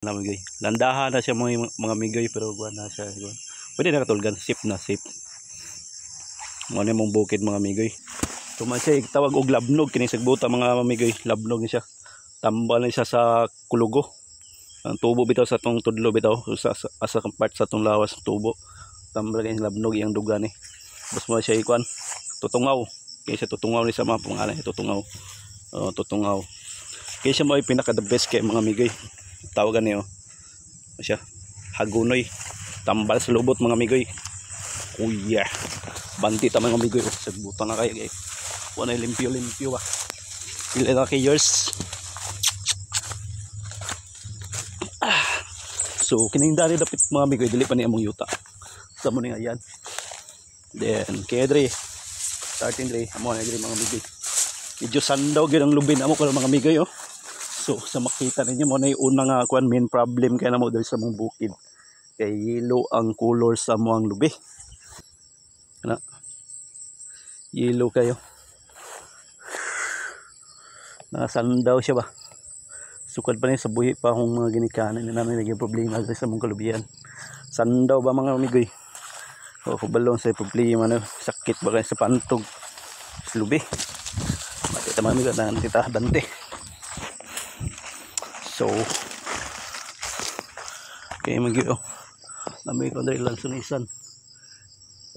na migoy. Landahan na siya mga migoy pero guwan na siya. Guwan. Pwede na katulgan, safe na safe. Muna mong bukid mga migoy. Tuman siya tawag og labnog kini sagbuta mga migoy, labnog ni siya. Tambal ni siya sa kulugo. Ang tubo bitaw sa tong tudlo bitaw sa asa part sa tong lawas tubo. Tambal kay labnog iyang duga ni. Bus mo siya ikuan tutungaw. Kay siya tutungaw ni sa mga pangalan tutungaw. Tutungaw. Kay siya mo ay pinaka the best kay mga migoy. Tawagan niyo siya hagunoy tambal sa lubot mga migoy. Kuya banti ta mga migoy sagbuta na kay wala limpyo ba pila na kay yours. So kining dari dapat mga migoy dili pa ni among yuta sa mo ni ayan then kay dre starting dre amo na dre mga migoy medyo sandaw gyud ang lubin amo ko mga migoy oh. So sa makita ninyo mo na yung unang main problem kaya na mo dahil sa mong bukid kay yellow ang color sa mo ang lubi na yellow kayo nakasandaw siya ba sukad pa niya sa buhi pa akong mga ginikanan na namin naging problema sa mong kalubihan sandaw ba mga amigoy o kubalong sa problema na sakit ba kayo sa pantog sa lubi matita mga amigo na tita dante. So kaya magyo namay ko dahil lang sunisan 2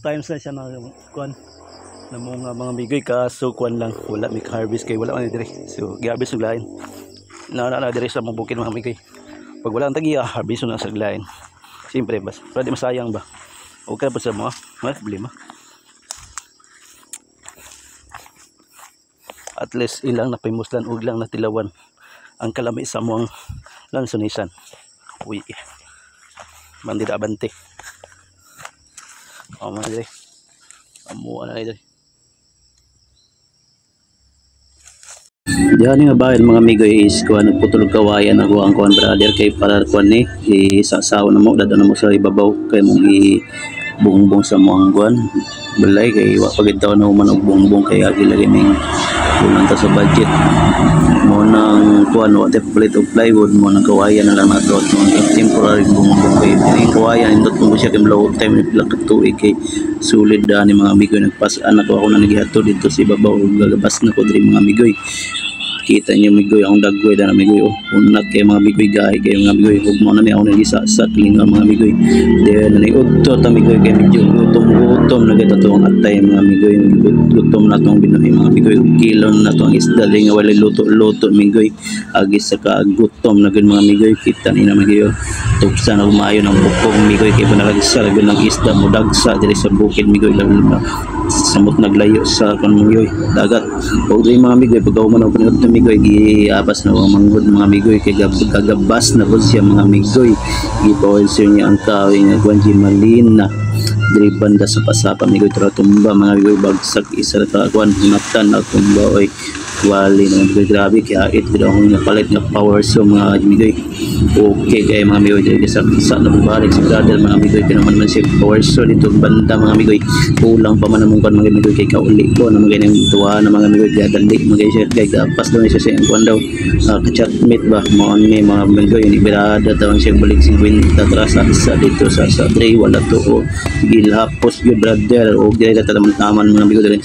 times na siya na kuan na mga migoy kaso kuan lang wala may harvest kay wala man dire so gi-harvest og lain na dire sa mga bukid mga migoy pag wala ang tagiya harvest na sa lain siyempre bas pwede masayang ba okay pa sa mga problema at least ilang napimuslan og lang natilawan ang kalami sa muang lansunisan. Uy. Bandi da abante. Mga dire. Amo na dire. Diyan nga bayan mga migoy is kuan nagputulog kawayan ako ang kuan brother kay para kuan ni isasaw na mo dadon na mo sa ibabaw kay mong bumbong sa muang kuan balay kay wa pagid daw na human og bumbong kay agi lagi ning kulang ta sa budget mo nang kuan wa plate of plywood mo nang kawayan na lang nato temporary bumbong kay ning kawayan indot mo siya kay low time pila ka tuig kay sulid da ni mga migoy nagpas-an ako na nagihatod dito sa ibabaw gagabas na ko diri mga migoy. Kita niyo migoy ang dagway da na migoy unat kay mga migoy gahi kay mga migoy ug mo na ni ako nagisa sa klinga mga migoy then ni udto ta migoy kay medyo gutom na gata tong atay mga migoy gutom na tong binuhi mga migoy kilon na tong isda nga wala luto migoy agi sa kagutom na gud mga migoy kita ni na migoy tugsa na umayo ng bukog migoy kay panalagsa lagi ng isda mo dagsa diri sa bukid migoy labi samot naglayo sa kanmoy dagat og diri mga migoy pagaw man og paniud na migoy giabas na manghud mga migoy kay gagabas na pud siya mga migoy gipawal siya niya ang kawing Gwanji Malina diri banda sa pasapa migoy tara tumba mga migoy bagsak isa ra kuan hinaptan na tumba oy wali na migoy grabe kaya it daw nga palit na power so mga migoy okay kay mga migoy diri sa na balik sa brother mga migoy kinaman man siya power so dito banda mga migoy kulang pa man among kan mga migoy kay kauli ko na mga tuwa na mga migoy kaya dali mga siya kay gapas daw siya sa kuan daw ka-chatmate ba mo ni mga migoy ni birada daw siya balik 50 atras sa dito sa Dre wala to gilhapos gyud brother og diri ta taman mga migoy